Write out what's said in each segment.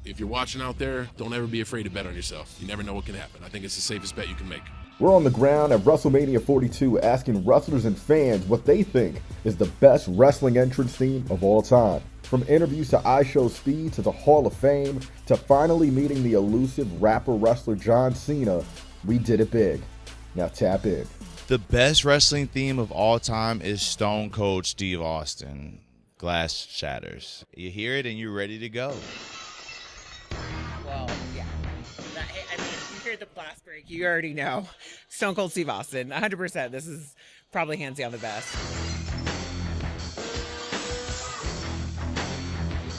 if you're watching out there, don't ever be afraid to bet on yourself. You never know what can happen. I think it's the safest bet you can make. We're on the ground at WrestleMania 42 asking wrestlers and fans what they think is the best wrestling entrance theme of all time. From interviews to ISHOWSPEED to the Hall of Fame to finally meeting the elusive rapper-wrestler John Cena, we did it big. Now tap in. The best wrestling theme of all time is Stone Cold Steve Austin. Glass shatters. You hear it and you're ready to go. Well, yeah. I mean, if you hear the glass break, you already know. Stone Cold Steve Austin, 100%. This is probably hands down the best.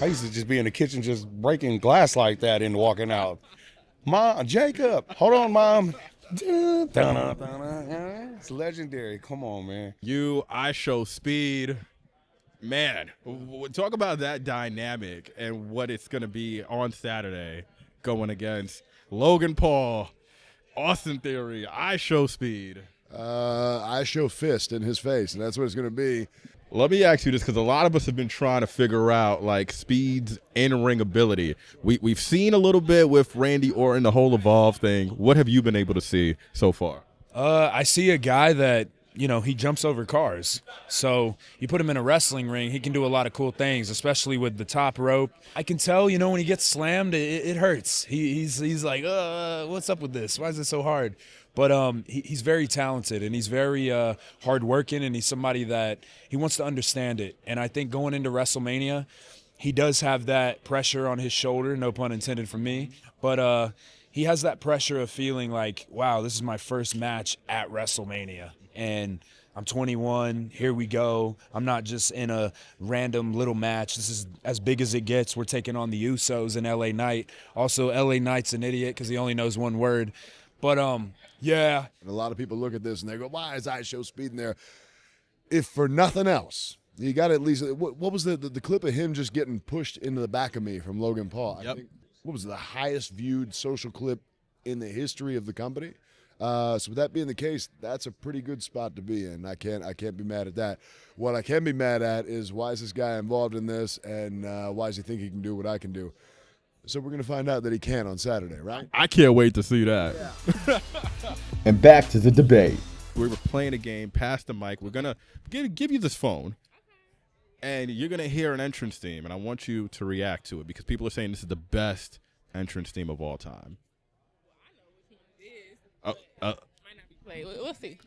I used to just be in the kitchen just breaking glass like that and walking out. Mom, Jacob, hold on, Mom. It's legendary. Come on, man. ISHOWSPEED. Man, talk about that dynamic and what it's going to be on Saturday going against Logan Paul, Austin Theory, ISHOWSPEED. I show fist in his face, and that's what it's going to be. Let me ask you this, because a lot of us have been trying to figure out, like, Speed's in-ring ability. We've seen a little bit with Randy Orton, the whole Evolve thing. What have you been able to see so far? I see a guy that, he jumps over cars. So you put him in a wrestling ring, he can do a lot of cool things, especially with the top rope. I can tell, when he gets slammed, it hurts. He's like, what's up with this? Why is it so hard? But he's very talented, and he's very hardworking, and he's somebody that he wants to understand it. And I think going into WrestleMania, he does have that pressure on his shoulder, no pun intended from me. But he has that pressure of feeling like, wow, this is my first match at WrestleMania. And I'm 21, here we go. I'm not just in a random little match. This is as big as it gets. We're taking on the Usos and LA Knight. Also, LA Knight's an idiot because he only knows one word. But, yeah. And a lot of people look at this and they go, why is ISHOWSPEED in there? If for nothing else, you got to at least, what was the clip of him just getting pushed into the back of me from Logan Paul? Yep. I think, what was the highest viewed social clip in the history of the company? So with that being the case, that's a pretty good spot to be in. I can't be mad at that. What I can be mad at is why is this guy involved in this, and why does he think he can do what I can do? So we're going to find out that he can on Saturday, right? I can't wait to see that. Yeah. And back to the debate. We were playing a game, pass the mic. We're going to give you this phone, and you're going to hear an entrance theme, and I want you to react to it because people are saying this is the best entrance theme of all time. Might not be played. We'll see.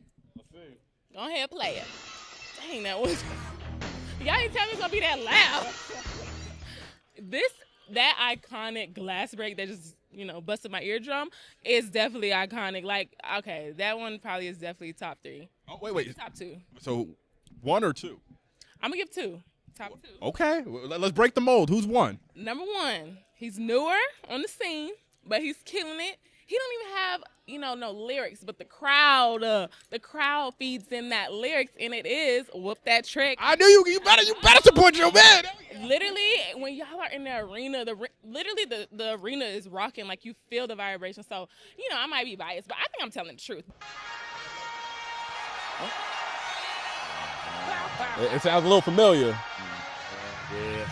Go ahead, play it. Dang, that was. Y'all didn't tell me it's gonna be that loud. That iconic glass break that just busted my eardrum is definitely iconic. Like, okay, that one probably is definitely top 3. Oh wait. Top 2. So 1 or 2? I'm gonna give 2. Top 2. Okay, let's break the mold. Who's 1? Number 1, he's newer on the scene, but he's killing it. He don't even have, no lyrics, but the crowd feeds in that lyrics, and it is "Whoop That Trick." I knew you better support your man. Literally, when y'all are in the arena, the arena is rocking, like you feel the vibration. So, I might be biased, but I think I'm telling the truth. It sounds a little familiar.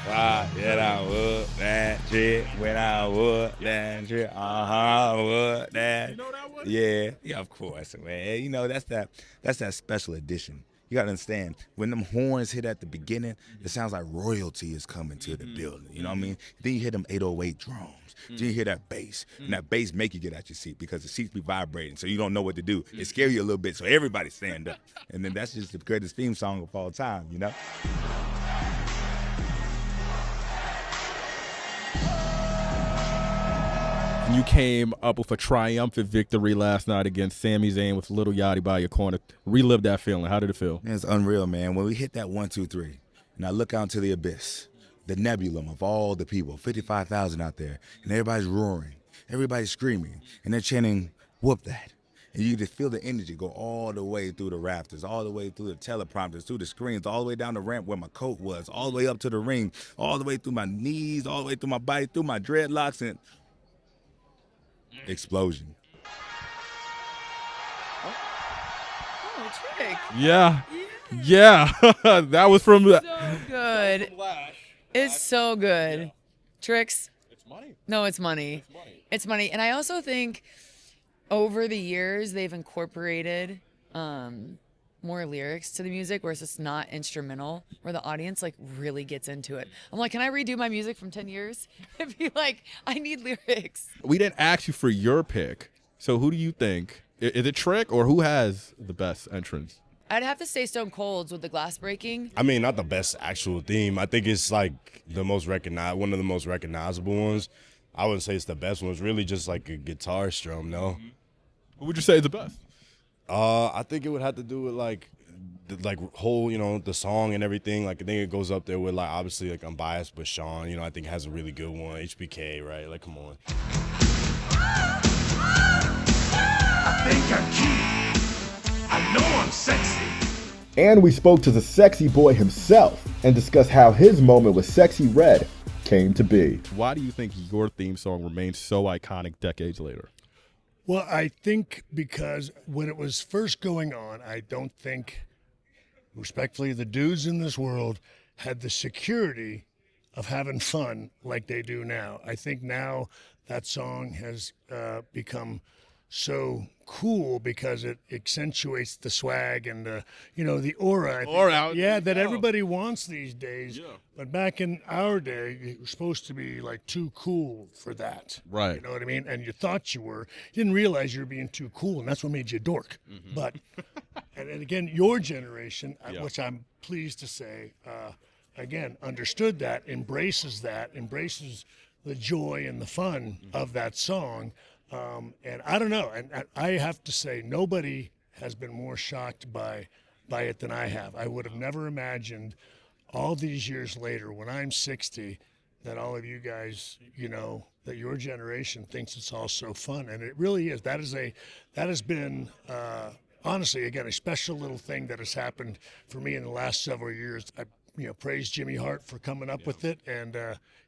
Yeah, I would that trick when I would that trick. Would that. You know that one? Yeah, of course, man. That's that special edition. You gotta understand, when them horns hit at the beginning, it sounds like royalty is coming to the building. You know what I mean? Then you hear them 808 drums. Then you hear that bass, and that bass make you get out your seat because the seats be vibrating, so you don't know what to do. It scare you a little bit, so everybody stand up. And then that's just the greatest theme song of all time, You came up with a triumphant victory last night against Sami Zayn with Lil Yachty by your corner. Relive that feeling. How did it feel? Man, it's unreal, man. When we hit that 1, 2, 3, and I look out into the abyss, the nebulum of all the people, 55,000 out there, and everybody's roaring, everybody's screaming, and they're chanting, "Whoop that." And you just feel the energy go all the way through the rafters, all the way through the teleprompters, through the screens, all the way down the ramp where my coat was, all the way up to the ring, all the way through my knees, all the way through my body, through my dreadlocks, and explosion. Oh, trick. Yeah. That was from So good. It's so good. Tricks. It's Money. No, it's money. It's money. And I also think over the years they've incorporated more lyrics to the music where it's just not instrumental, where the audience like really gets into it. I'm like, can I redo my music from 10 years? It'd be like, I need lyrics. We didn't ask you for your pick. So who do you think? Is it Trick or who has the best entrance? I'd have to say Stone Cold's with the glass breaking. I mean, not the best actual theme. I think it's like one of the most recognizable ones. I wouldn't say it's the best one. It's really just like a guitar strum, no? Who would you say is the best? I think it would have to do with like the whole, the song and everything. Like I think it goes up there with like obviously like I'm biased, but Shawn, I think has a really good one. HBK, right? Like come on. I think I'm cute. I know I'm sexy. And we spoke to the sexy boy himself and discussed how his moment with Sexy Red came to be. Why do you think your theme song remains so iconic decades later? Well, I think because when it was first going on, I don't think, respectfully, the dudes in this world had the security of having fun like they do now. I think now that song has become so cool because it accentuates the swag and the aura. That everybody wants these days. Yeah. But back in our day, you were supposed to be like too cool for that. Right. You know what I mean? And you thought you were. You didn't realize you were being too cool, and that's what made you a dork. Mm-hmm. But and again, your generation, which I'm pleased to say, again, understood that, embraces the joy and the fun of that song. And I don't know, and I have to say, nobody has been more shocked by it than I have. I would have never imagined all these years later, when I'm 60, that all of you guys, that your generation thinks it's all so fun, and it really is. That has been honestly, again, a special little thing that has happened for me in the last several years. I praise Jimmy Hart for coming up with it, and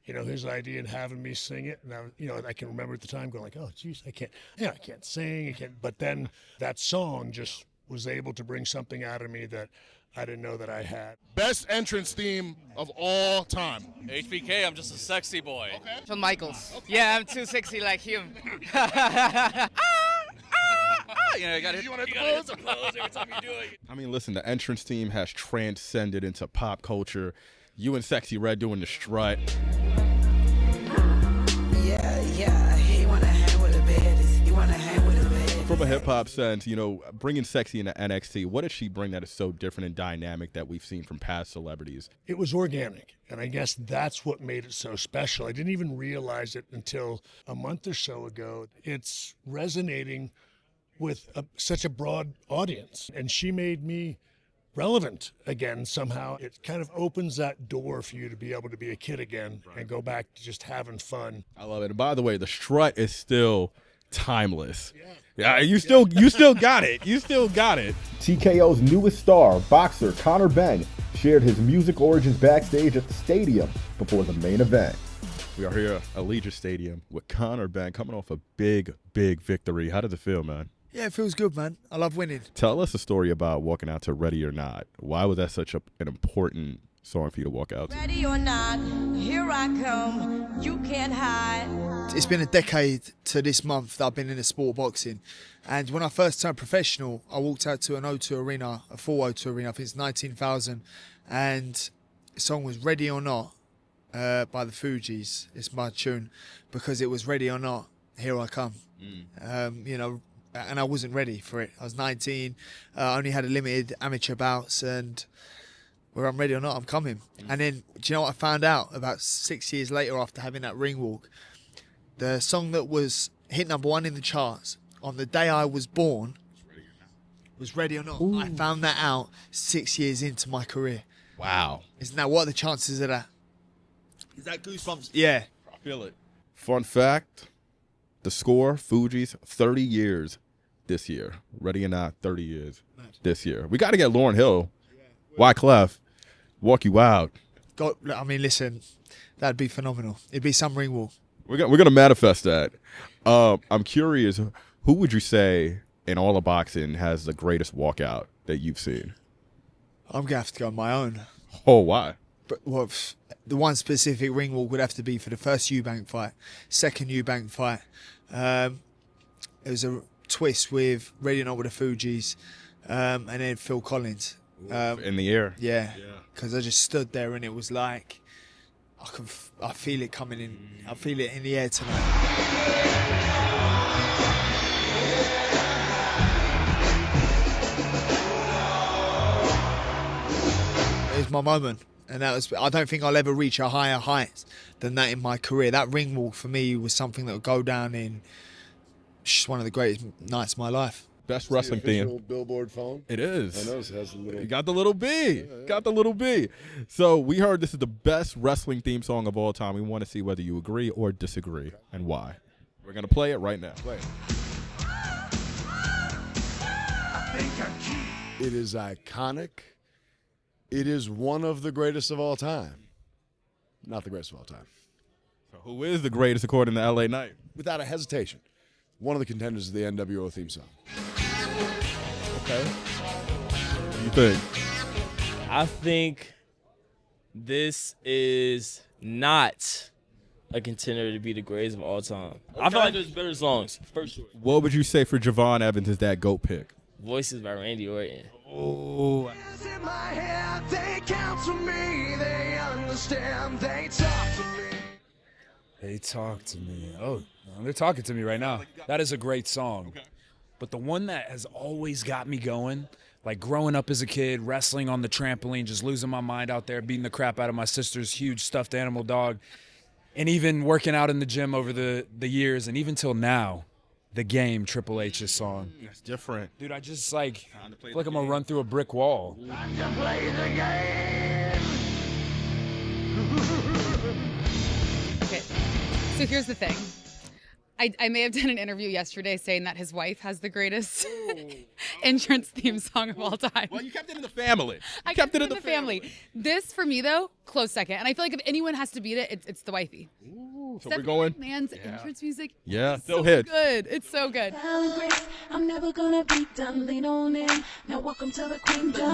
his idea and having me sing it. And I can remember at the time going like, oh, geez, I can't sing, But then that song just was able to bring something out of me that I didn't know that I had. Best entrance theme of all time. HBK, I'm just a sexy boy. Okay. Shawn Michaels. Okay. Yeah, I'm too sexy like him. You gotta hit the pose every time you do it. I mean, listen, the entrance theme has transcended into pop culture. You and Sexy Red doing the strut. Yeah, he wanna hang with the baddies. He wanna hang with the baddies. From a hip-hop sense, bringing Sexy into NXT, what does she bring that is so different and dynamic that we've seen from past celebrities? It was organic, and I guess that's what made it so special. I didn't even realize it until a month or so ago. It's resonating with such a broad audience, and she made me relevant again somehow. It kind of opens that door for you to be able to be a kid again and go back to just having fun. I love it. And by the way, the strut is still timeless. Yeah, you still got it. You still got it. TKO's newest star, boxer Conor Benn, shared his music origins backstage at the stadium before the main event. We are here at Allegiant Stadium with Conor Benn coming off a big, big victory. How does it feel, man? Yeah, it feels good, man. I love winning. Tell us a story about walking out to Ready or Not. Why was that such an important song for you to walk out to? Ready or not, here I come. You can't hide. It's been a decade to this month that I've been in the sport of boxing. And when I first turned professional, I walked out to an O2 arena, a full O2 arena. I think it's 19,000. And the song was Ready or Not by the Fugees. It's my tune because it was Ready or Not, here I come. And I wasn't ready for it. I was 19, only had a limited amateur bouts, and whether I'm ready or not, I'm coming. And then, do you know what I found out about 6 years later after having that ring walk? The song that was hit #1 in the charts on the day I was born was Ready or Not. Ooh. I found that out 6 years into my career. Wow. Isn't that, what are the chances of that? Is that goosebumps? Yeah. I feel it. Fun fact, the score, Fugees, 30 years this year. Ready or Not, 30 years this year. We got to get Lauryn Hill, Wyclef, walk you out. Listen, that'd be phenomenal. It'd be some ring walk. We're gonna manifest that. I'm curious, who would you say in all of boxing has the greatest walkout that you've seen? I'm gonna have to go on my own. Oh, why? the one specific ring walk would have to be for the first Eubank fight, second Eubank fight. It was a twist with Ready or Not with the Fugees, and then Phil Collins. In the air. Yeah, because I just stood there and it was like, I feel it coming in. I feel it in the air tonight. It was my moment, and I don't think I'll ever reach a higher height than that in my career. That ring walk for me was something that would go down in just one of the greatest nights of my life. Best wrestling theme. Billboard phone. It is. I know it has a little. You got the little B. Got the little B. So we heard this is the best wrestling theme song of all time. We want to see whether you agree or disagree and why. We're gonna play it right now. Play it. It is iconic. It is one of the greatest of all time. Not the greatest of all time. So who is the greatest according to LA Knight? Without a hesitation. One of the contenders is the NWO theme song. Okay. What do you think? I think this is not a contender to be the greatest of all time. I feel like there's better songs, for sure. What would you say for Javon Evans as that GOAT pick? Voices by Randy Orton. Oh. They counsel me, they understand, they talk to me. They talk to me. Oh, they're talking to me right now. That is a great song. Okay. But the one that has always got me going, like growing up as a kid, wrestling on the trampoline, just losing my mind out there, beating the crap out of my sister's huge stuffed animal dog, and even working out in the gym over the years, and even till now, The Game, Triple H's song. That's different. Dude, I just feel like I'm going to run through a brick wall. Time to play the game. Okay, so here's the thing. I may have done an interview yesterday saying that his wife has the greatest entrance theme song of all time. Well, you kept it in the family. I kept it in the family. This, for me, though, close second. And I feel like if anyone has to beat it, it's the wifey. Ooh, so Stephanie we're going. McMahon's entrance music. Yeah, is still so hits. good. It's so good. I'm never gonna be done. Lean on in. Now welcome to the kingdom.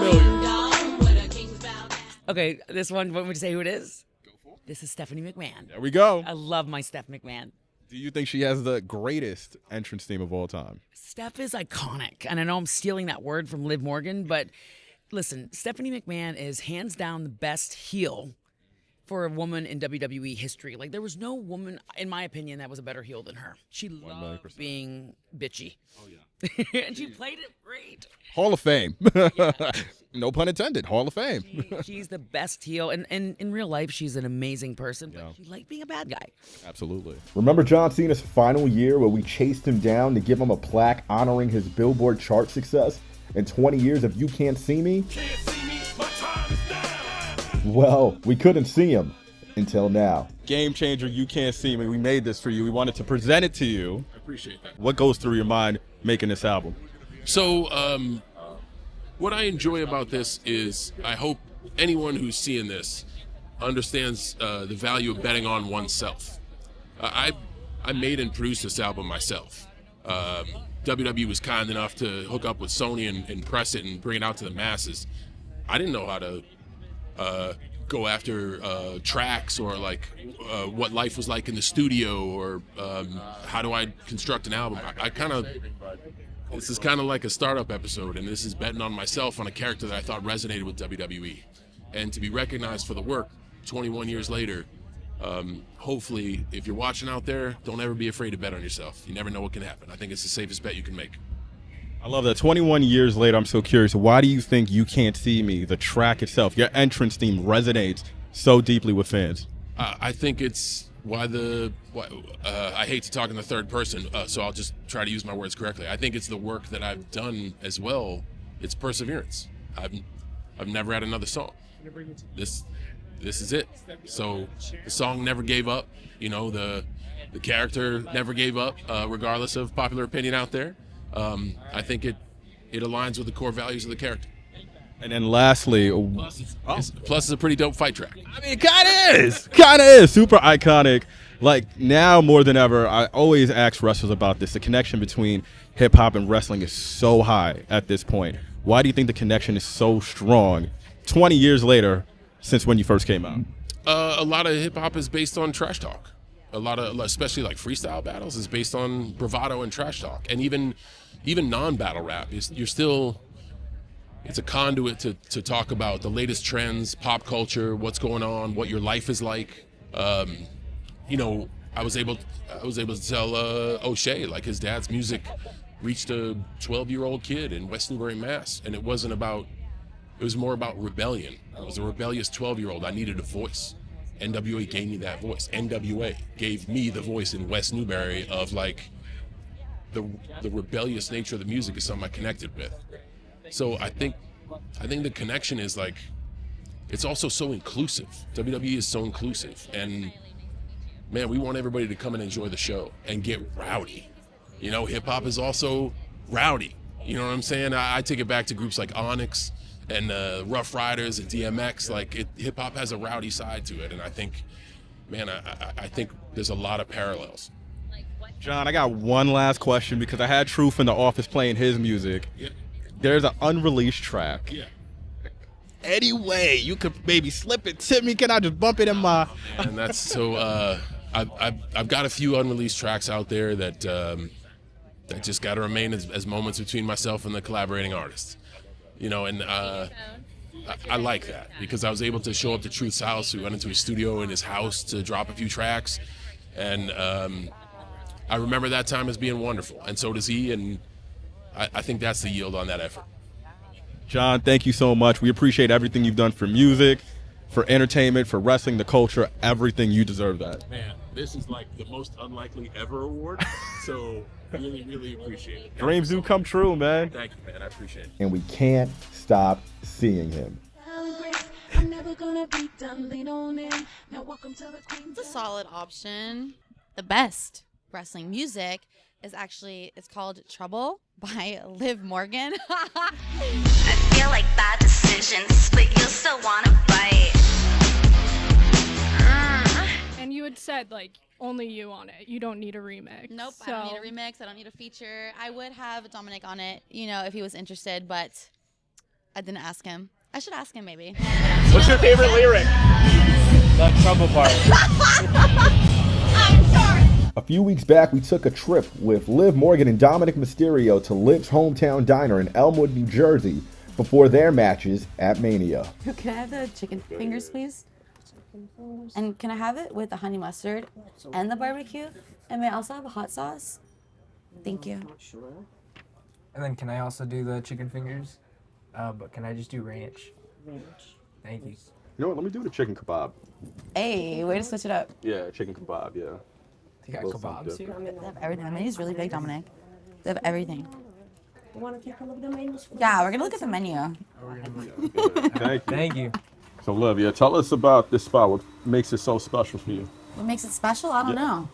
Okay, this one, what would you say who it is? Go for it. This is Stephanie McMahon. There we go. I love my Steph McMahon. Do you think she has the greatest entrance theme of all time? Steph is iconic, and I know I'm stealing that word from Liv Morgan, but listen, Stephanie McMahon is hands down the best heel for a woman in WWE history. Like, there was no woman, in my opinion, that was a better heel than her. She loved being bitchy. Oh, yeah. And she played it great. Hall of Fame. No pun intended. Hall of Fame. She's the best heel. And in real life, she's an amazing person, but she liked being a bad guy. Absolutely. Remember John Cena's final year where we chased him down to give him a plaque honoring his Billboard chart success and 20 years of You Can't See Me? Well, we couldn't see him until now. Game changer, You Can't See Me. We made this for you. We wanted to present it to you. I appreciate that. What goes through your mind making this album? So, what I enjoy about this is I hope anyone who's seeing this understands the value of betting on oneself. I made and produced this album myself. WWE was kind enough to hook up with Sony and press it and bring it out to the masses. I didn't know how to go after tracks or like what life was like in the studio or how do I construct an album. This is kind of like a startup episode, and this is betting on myself on a character that I thought resonated with WWE. And to be recognized for the work 21 years later, hopefully, if you're watching out there, don't ever be afraid to bet on yourself. You never know what can happen. I think it's the safest bet you can make. I love that. 21 years later, I'm so curious. Why do you think You Can't See Me, the track itself, your entrance theme, resonates so deeply with fans? I think it's why I hate to talk in the third person, so I'll just try to use my words correctly. I think it's the work that I've done as well. It's perseverance. I've never had another song. This is it. So the song never gave up. You know, the character never gave up, regardless of popular opinion out there. I think it aligns with the core values of the character. And then lastly, plus it's a pretty dope fight track. I mean, it kind of is super iconic. Like now more than ever, I always ask wrestlers about this. The connection between hip hop and wrestling is so high at this point. Why do you think the connection is so strong? 20 years later, since when you first came out? A lot of hip hop is based on trash talk. A lot of, especially like freestyle battles, is based on bravado and trash talk. And even non-battle rap, you're still, it's a conduit to talk about the latest trends, pop culture, what's going on, what your life is like. You know, I was able to tell O'Shea, like, his dad's music reached a 12-year-old kid in West Newbury, Mass. And it was more about rebellion. I was a rebellious 12-year-old. I needed a voice. NWA gave me that voice. NWA gave me the voice in West Newbury of, like, the rebellious nature of the music is something I connected with. So I think the connection is, like, it's also so inclusive. WWE is so inclusive. And, man, we want everybody to come and enjoy the show and get rowdy. You know, hip-hop is also rowdy. You know what I'm saying? I take it back to groups like Onyx and Rough Riders and DMX. Like, hip-hop has a rowdy side to it. And I think, man, I think there's a lot of parallels. John, I got one last question because I had Truth in the office playing his music. Yeah. There's an unreleased track. Yeah. Any way you could maybe slip it to me? Can I just bump it in my... And that's so... I've got a few unreleased tracks out there that just got to remain as moments between myself and the collaborating artists. You know, and I like that because I was able to show up to Truth's house. We went into his studio in his house to drop a few tracks. And I remember that time as being wonderful. And so does he. And I think that's the yield on that effort. John, thank you so much. We appreciate everything you've done for music, for entertainment, for wrestling, the culture, everything. You deserve that. Man, this is like the most unlikely ever award. So really, really appreciate it. Dreams do come true, man. Thank you, man. I appreciate it. And we can't stop seeing him. I'm never gonna be done. Lean on in. Now welcome to the queen. It's a solid option. The best wrestling music is actually, it's called Trouble by Liv Morgan. I feel like bad decisions, but you'll still want to bite. And you had said, like, only you on it. You don't need a remix. Nope, I don't need a remix. I don't need a feature. I would have Dominic on it, you know, if he was interested, but I didn't ask him. I should ask him maybe. What's your favorite lyric? The trouble part. I'm sorry. A few weeks back, we took a trip with Liv Morgan and Dominic Mysterio to Liv's hometown diner in Elmwood, New Jersey, before their matches at Mania. Can I have the chicken fingers, please? And can I have it with the honey mustard and the barbecue? And may I also have a hot sauce? Thank you. And then can I also do the chicken fingers? But can I just do ranch? Thank you. You know what? Let me do the chicken kebab. Hey, way to switch it up. Yeah, chicken kebab, yeah. You got kebabs here? They have everything. The menu's really big, Dominic. They have everything. You want to take a look at the menu? Yeah, we're gonna look at the menu. Thank you. Thank you. So, Liv, yeah, tell us about this spot. What makes it so special for you? What makes it special? I don't know.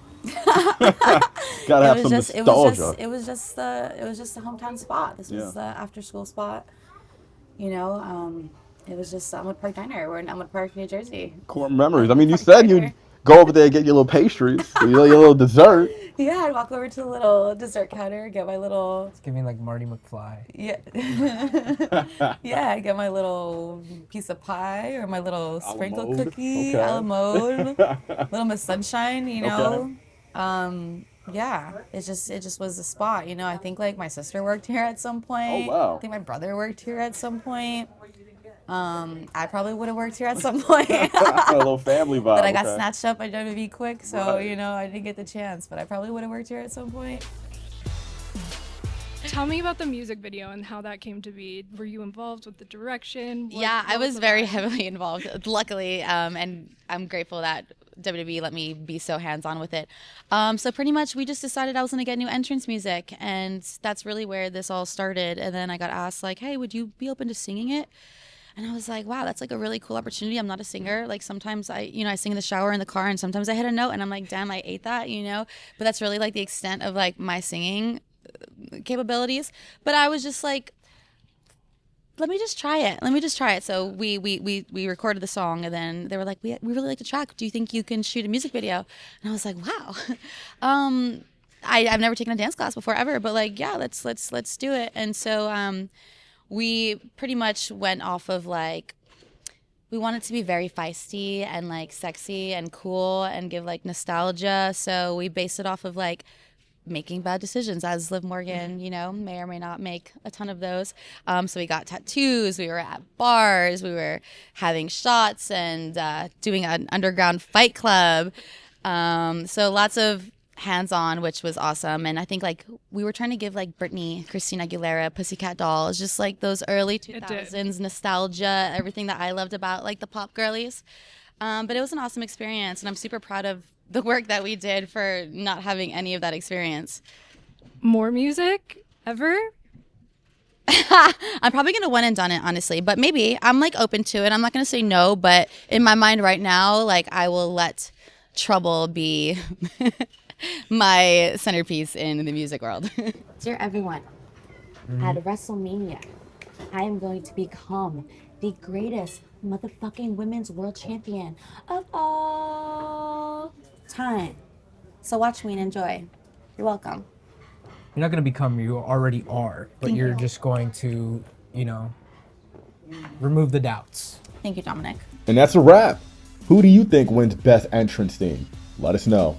Gotta have some nostalgia. It was just a hometown spot. This was the after school spot. You know, it was just Elmwood Park Diner. We're in Elmwood Park, New Jersey. Core memories. I mean, you said you'd go over there and get your little pastries, your little dessert. Yeah, I'd walk over to the little dessert counter, get my little... It's giving like Marty McFly. Yeah. Yeah, I'd get my little piece of pie or my little sprinkle cookie, a la mode, little Miss Sunshine, you know. Yeah, it just was a spot, you know. I think like my sister worked here at some point. Oh, wow. I think my brother worked here at some point. I probably would have worked here at some point. A little family vibe. But I got snatched up by WWE quick, so you know I didn't get the chance. But I probably would have worked here at some point. Tell me about the music video and how that came to be. Were you involved with the direction? Yeah, I was very heavily involved, luckily, and I'm grateful that WWE let me be so hands-on with it. So pretty much we just decided I was going to get new entrance music, and that's really where this all started. And then I got asked, like, hey, would you be open to singing it? And I was like, wow, that's like a really cool opportunity. I'm not a singer. Like sometimes I sing in the shower, in the car, and sometimes I hit a note and I'm like, damn, I ate that, you know? But that's really like the extent of like my singing capabilities. But I was just like, let me just try it. So we recorded the song, and then they were like, we really like the track. Do you think you can shoot a music video? And I was like, wow. I've never taken a dance class before ever, but like, yeah, let's do it. And so we pretty much went off of like we want it to be very feisty and like sexy and cool and give like nostalgia. So we based it off of like making bad decisions, as Liv Morgan, you know, may or may not make a ton of those. So we got tattoos, we were at bars, we were having shots and doing an underground fight club. So lots of hands-on, which was awesome. And I think like we were trying to give like Britney, Christina Aguilera, Pussycat Dolls, just like those early 2000s nostalgia, everything that I loved about like the pop girlies. But it was an awesome experience, and I'm super proud of the work that we did for not having any of that experience. More music ever? I'm probably gonna one and done it, honestly, but maybe I'm like open to it. I'm not gonna say no, but in my mind right now, like I will let Trouble be my centerpiece in the music world. Dear everyone, at WrestleMania, I am going to become the greatest motherfucking women's world champion of all time. So watch me and enjoy. You're welcome. You're not going to become, you already are, but Thank you're you. just going to, you know, remove the doubts. Thank you, Dominic. And that's a wrap. Who do you think wins Best Entrance Theme? Let us know.